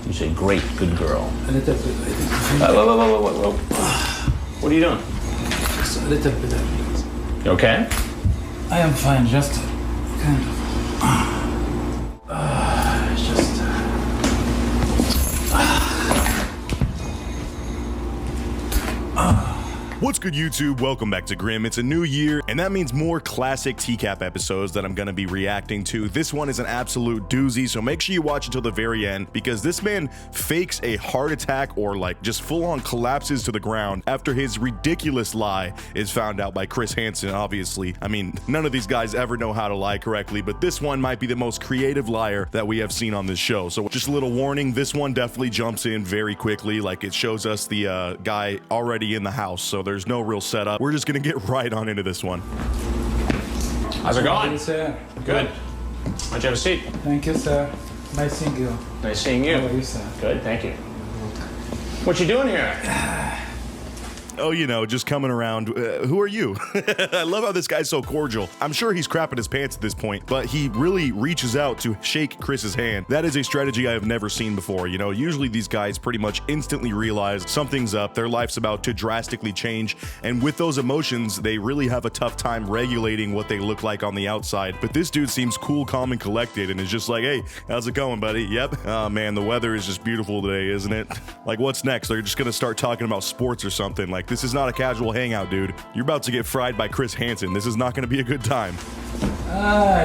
You say great, good girl. A little bit. Whoa. What are you doing? Just a little bit. You okay? I am fine, just kind of. What's good, YouTube? Welcome back to Grim. It's a new year, and that means more classic TCAP episodes that I'm going to be reacting to. This one is an absolute doozy, so make sure you watch until the very end, because this man fakes a heart attack or like just full-on collapses to the ground after his ridiculous lie is found out by Chris Hansen, obviously. I mean, none of these guys ever know how to lie correctly, but this one might be the most creative liar that we have seen on this show. So just a little warning, this one definitely jumps in very quickly. Like, it shows us the guy already in the house, so there's no real setup. We're just gonna get right on into this one. How's it going? Yes, sir. Good. Why don't you have a seat? Thank you, sir. Nice seeing you. Nice seeing you. How are you, sir? Good, thank you. What you doing here? Oh, you know, just coming around. Who are you? I love how this guy's so cordial. I'm sure he's crapping his pants at this point, but he really reaches out to shake Chris's hand. That is a strategy I have never seen before. You know, usually these guys pretty much instantly realize something's up, their life's about to drastically change, and with those emotions, they really have a tough time regulating what they look like on the outside. But this dude seems cool, calm, and collected, and is just like, hey, how's it going, buddy? Yep. Oh man, the weather is just beautiful today, isn't it? Like, what's next? They're just gonna start talking about sports or something. Like, this is not a casual hangout, dude. You're about to get fried by Chris Hansen. This is not going to be a good time.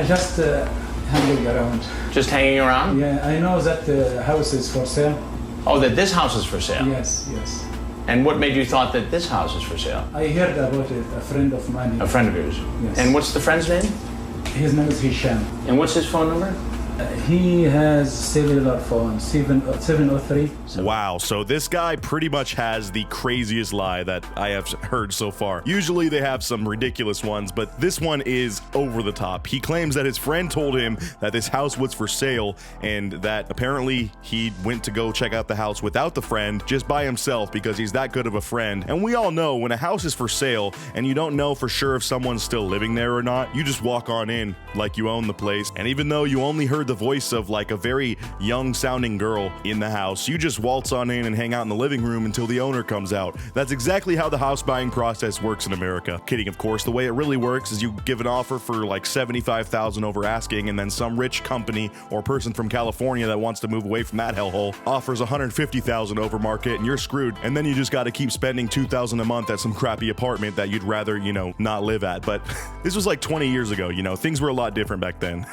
Just hanging around. Just hanging around? Yeah, I know that the house is for sale. Oh, that this house is for sale? Yes, yes. And what made you thought that this house is for sale? I heard about it, a friend of mine. A friend of yours? Yes. And what's the friend's name? His name is Hisham. And what's his phone number? He has cellular phone, 703. Wow, so this guy pretty much has the craziest lie that I have heard so far. Usually they have some ridiculous ones, but this one is over the top. He claims that his friend told him that this house was for sale, and that apparently he went to go check out the house without the friend, just by himself, because he's that good of a friend. And we all know when a house is for sale and you don't know for sure if someone's still living there or not, you just walk on in like you own the place. And even though you only heard the voice of like a very young sounding girl in the house, you just waltz on in and hang out in the living room until the owner comes out. That's exactly how the house buying process works in America. Kidding, of course. The way it really works is you give an offer for like $75,000 over asking, and then some rich company or person from California that wants to move away from that hellhole offers $150,000 over market, and you're screwed. And then you just got to keep spending $2,000 a month at some crappy apartment that you'd rather, you know, not live at. But this was like 20 years ago, you know, things were a lot different back then.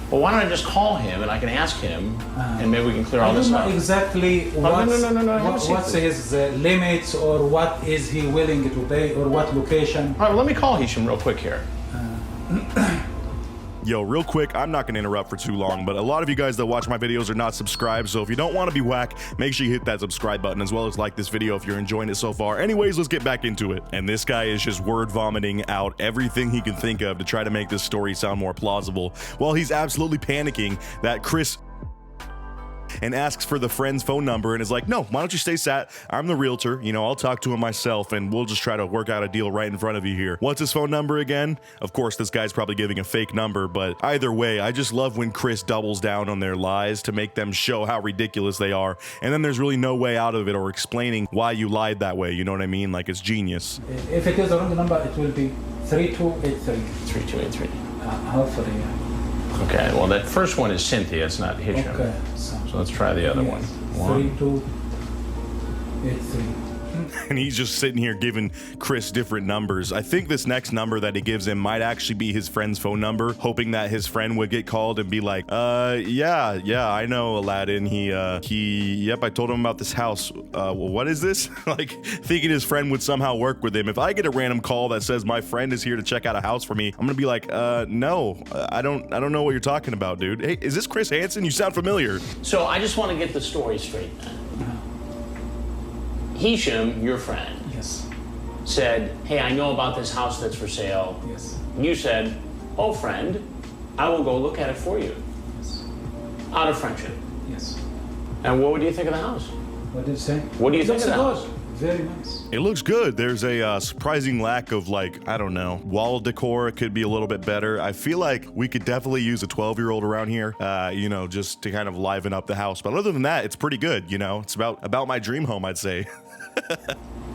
Well, why don't I just call him and I can ask him, and maybe we can clear all this up. I don't know exactly what's his limits, or what is he willing to pay, or what location. All right, well, let me call Hisham real quick here. Yo, real quick, I'm not gonna interrupt for too long, but a lot of you guys that watch my videos are not subscribed, so if you don't want to be whack, make sure you hit that subscribe button, as well as like this video if you're enjoying it so far. Anyways, let's get back into it. And this guy is just word vomiting out everything he can think of to try to make this story sound more plausible, while he's absolutely panicking that Chris and asks for the friend's phone number and is like, no, why don't you stay sat? I'm the realtor, you know, I'll talk to him myself and we'll just try to work out a deal right in front of you here. What's his phone number again? Of course, this guy's probably giving a fake number, but either way, I just love when Chris doubles down on their lies to make them show how ridiculous they are, and then there's really no way out of it or explaining why you lied that way, you know what I mean? Like, it's genius. If it is the wrong number, it will be 3283. 3283. Hopefully, yeah. Okay, well, that first one is Cynthia, it's not Hisham. Okay. So let's try the other one. 3283. And he's just sitting here giving Chris different numbers. I think this next number that he gives him might actually be his friend's phone number, hoping that his friend would get called and be like, yeah, I know Aladdin. Yep, I told him about this house. Well, what is this? Like, thinking his friend would somehow work with him. If I get a random call that says my friend is here to check out a house for me, I'm gonna be like, no, I don't know what you're talking about, dude. Hey, is this Chris Hansen? You sound familiar. So I just want to get the story straight then. Hisham, your friend, yes, said, hey, I know about this house that's for sale. Yes. You said, oh, friend, I will go look at it for you. Yes. Out of friendship. Yes. And what do you think of the house? What did you say? What do you think of the house? Very nice. It looks good. There's a surprising lack of, like, I don't know, wall decor. It could be a little bit better. I feel like we could definitely use a 12-year-old around here, you know, just to kind of liven up the house. But other than that, it's pretty good, you know. It's about my dream home, I'd say.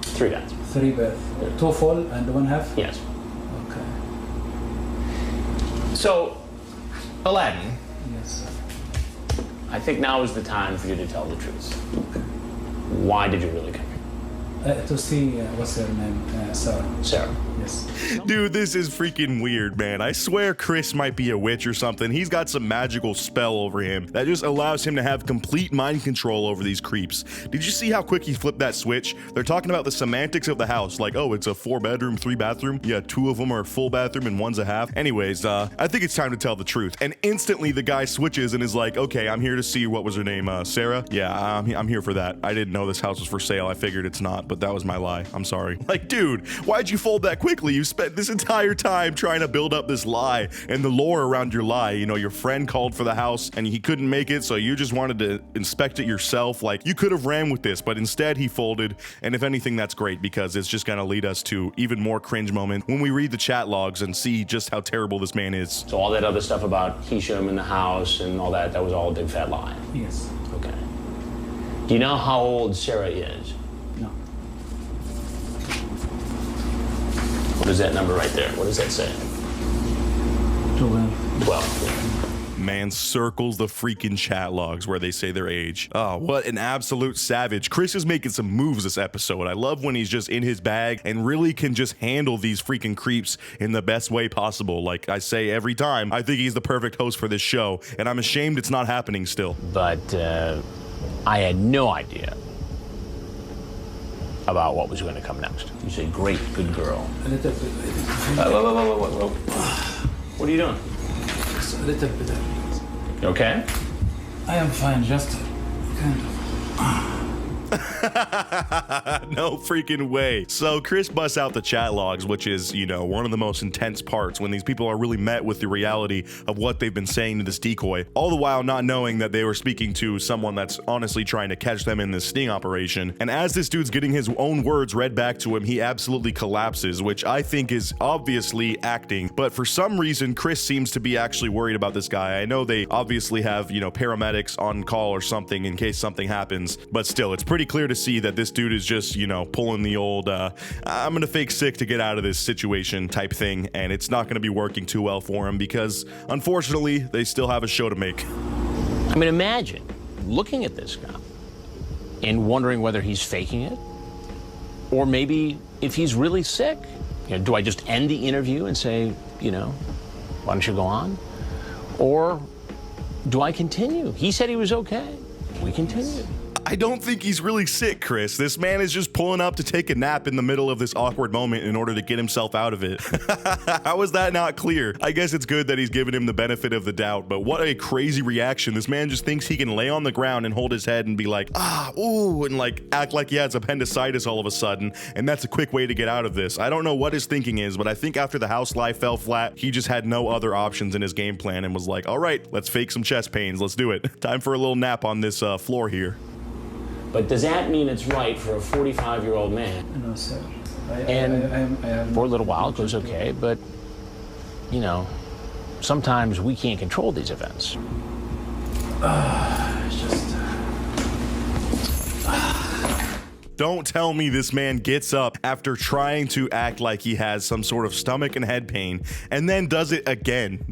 3 baths. 3 baths. 2 full and 1 half? Yes. Okay. So, Aladdin, Yes. I think now is the time for you to tell the truth. Why did you really come here? To see, what's her name? Sarah. Sarah. Yes. Dude, this is freaking weird, man. I swear Chris might be a witch or something. He's got some magical spell over him that just allows him to have complete mind control over these creeps. Did you see how quick he flipped that switch? They're talking about the semantics of the house, like, oh, it's a 4-bedroom, 3-bathroom. Yeah, 2 of them are a full bathroom and 1's a half. Anyways, I think it's time to tell the truth. And instantly the guy switches and is like, okay, I'm here to see, what was her name, Sarah? Yeah, I'm here for that. I didn't know this house was for sale. I figured it's not, but that was my lie. I'm sorry. Like, dude, why'd you fold that quickly? You spent this entire time trying to build up this lie and the lore around your lie. You know, your friend called for the house and he couldn't make it, so you just wanted to inspect it yourself. Like, you could have ran with this, but instead he folded. And if anything, that's great, because it's just gonna lead us to even more cringe moment when we read the chat logs and see just how terrible this man is. So all that other stuff about Hisham and the house and all that, that was all a big fat lie. Yes. Okay. Do you know how old Sarah is? No. What is that number right there? What does that say? 12. 12. Man circles the freaking chat logs where they say their age. Oh, what an absolute savage. Chris is making some moves this episode. I love when he's just in his bag and really can just handle these freaking creeps in the best way possible. Like I say every time, I think he's the perfect host for this show, and I'm ashamed it's not happening still. But I had no idea about what was going to come next. You say, great, good girl. A little bit. Whoa. What are you doing? Just a little bit. You okay? I am fine, just kind of. No freaking way. So Chris busts out the chat logs, which is, you know, one of the most intense parts when these people are really met with the reality of what they've been saying to this decoy, all the while not knowing that they were speaking to someone that's honestly trying to catch them in this sting operation. And as this dude's getting his own words read back to him, he absolutely collapses, which I think is obviously acting. But for some reason, Chris seems to be actually worried about this guy. I know they obviously have, you know, paramedics on call or something in case something happens, but still, it's pretty clear to see that this dude is just, you know, pulling the old, I'm gonna fake sick to get out of this situation type thing, and it's not gonna be working too well for him because, unfortunately, they still have a show to make. I mean, imagine looking at this guy and wondering whether he's faking it, or maybe if he's really sick. You know, do I just end the interview and say, you know, why don't you go on? Or do I continue? He said he was okay. We continue. I don't think he's really sick, Chris. This man is just pulling up to take a nap in the middle of this awkward moment in order to get himself out of it. How is that not clear? I guess it's good that he's given him the benefit of the doubt, but what a crazy reaction. This man just thinks he can lay on the ground and hold his head and be like, ooh, and like act like he has appendicitis all of a sudden, and that's a quick way to get out of this. I don't know what his thinking is, but I think after the house lie fell flat, he just had no other options in his game plan and was like, all right, let's fake some chest pains. Let's do it. Time for a little nap on this floor here. But does that mean it's right for a 45-year-old man? No, sir. For a little while, it goes okay, but, you know, sometimes we can't control these events. It's just... Don't tell me this man gets up after trying to act like he has some sort of stomach and head pain and then does it again.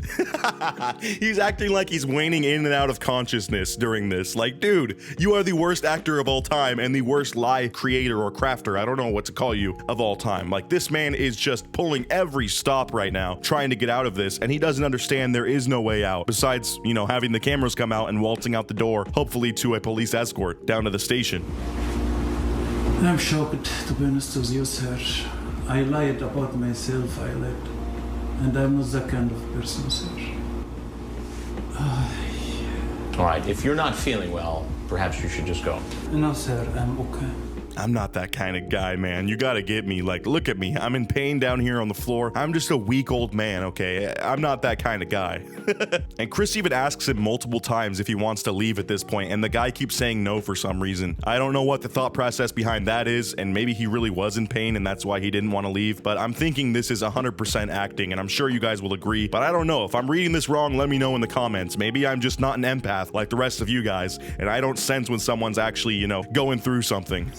He's acting like he's waning in and out of consciousness during this. Like, dude, you are the worst actor of all time and the worst lie creator or crafter, I don't know what to call you, of all time. Like, this man is just pulling every stop right now, trying to get out of this, and he doesn't understand there is no way out, besides, you know, having the cameras come out and waltzing out the door, hopefully to a police escort down to the station. I'm shocked, to be honest with you, sir. I lied about myself, and I'm not that kind of person, sir. All right, if you're not feeling well, perhaps you should just go. No, sir, I'm okay. I'm not that kind of guy, man. You gotta get me. Like, look at me. I'm in pain down here on the floor. I'm just a weak old man, okay? I'm not that kind of guy. And Chris even asks him multiple times if he wants to leave at this point, and the guy keeps saying no for some reason. I don't know what the thought process behind that is, and maybe he really was in pain and that's why he didn't want to leave, but I'm thinking this is 100% acting, and I'm sure you guys will agree, but I don't know. If I'm reading this wrong, let me know in the comments. Maybe I'm just not an empath like the rest of you guys, and I don't sense when someone's actually, you know, going through something.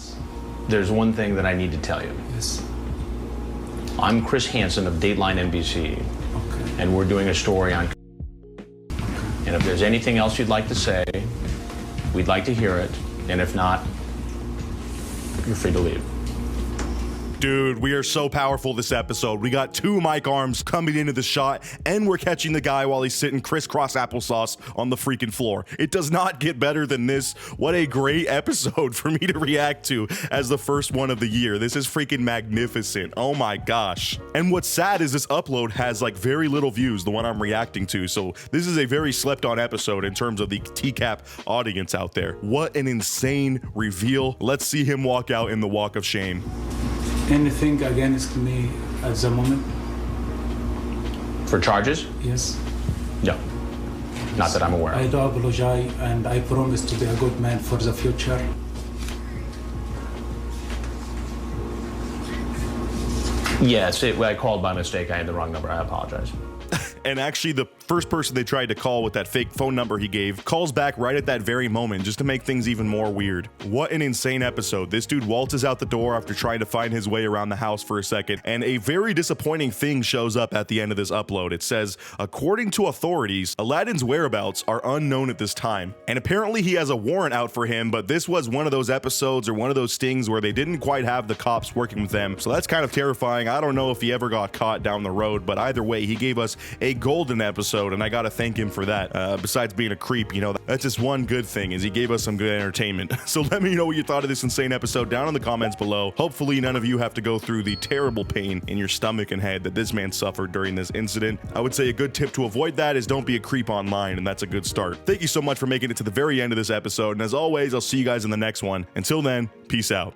There's one thing that I need to tell you. Yes. I'm Chris Hansen of Dateline NBC, Okay. and we're doing a story on. And if there's anything else you'd like to say, we'd like to hear it. And if not, you're free to leave. Dude, we are so powerful this episode. We got 2 mic arms coming into the shot, and we're catching the guy while he's sitting crisscross applesauce on the freaking floor. It does not get better than this. What a great episode for me to react to as the first one of the year. This is freaking magnificent. Oh my gosh. And what's sad is this upload has like very little views, the one I'm reacting to. So this is a very slept on episode in terms of the TCAP audience out there. What an insane reveal. Let's see him walk out in the walk of shame. Anything against me at the moment? For charges? Yes. No. Not that I'm aware I of. do apologize, and I promise to be a good man for the future. Yes, I called by mistake. I had the wrong number. I apologize. And actually, the first person they tried to call with that fake phone number he gave calls back right at that very moment just to make things even more weird. What an insane episode. This dude waltzes out the door after trying to find his way around the house for a second, and a very disappointing thing shows up at the end of this upload. It says, according to authorities, Aladdin's whereabouts are unknown at this time. And apparently he has a warrant out for him, but this was one of those episodes or one of those stings where they didn't quite have the cops working with them. So that's kind of terrifying. I don't know if he ever got caught down the road, but either way, he gave us a golden episode, and I gotta thank him for that. Besides being a creep, you know, that's just one good thing, is he gave us some good entertainment. So let me know what you thought of this insane episode down in the comments below. Hopefully none of you have to go through the terrible pain in your stomach and head that this man suffered during this incident. I would say a good tip to avoid that is don't be a creep online, and that's a good start. Thank you so much for making it to the very end of this episode, and as always, I'll see you guys in the next one. Until then, peace out.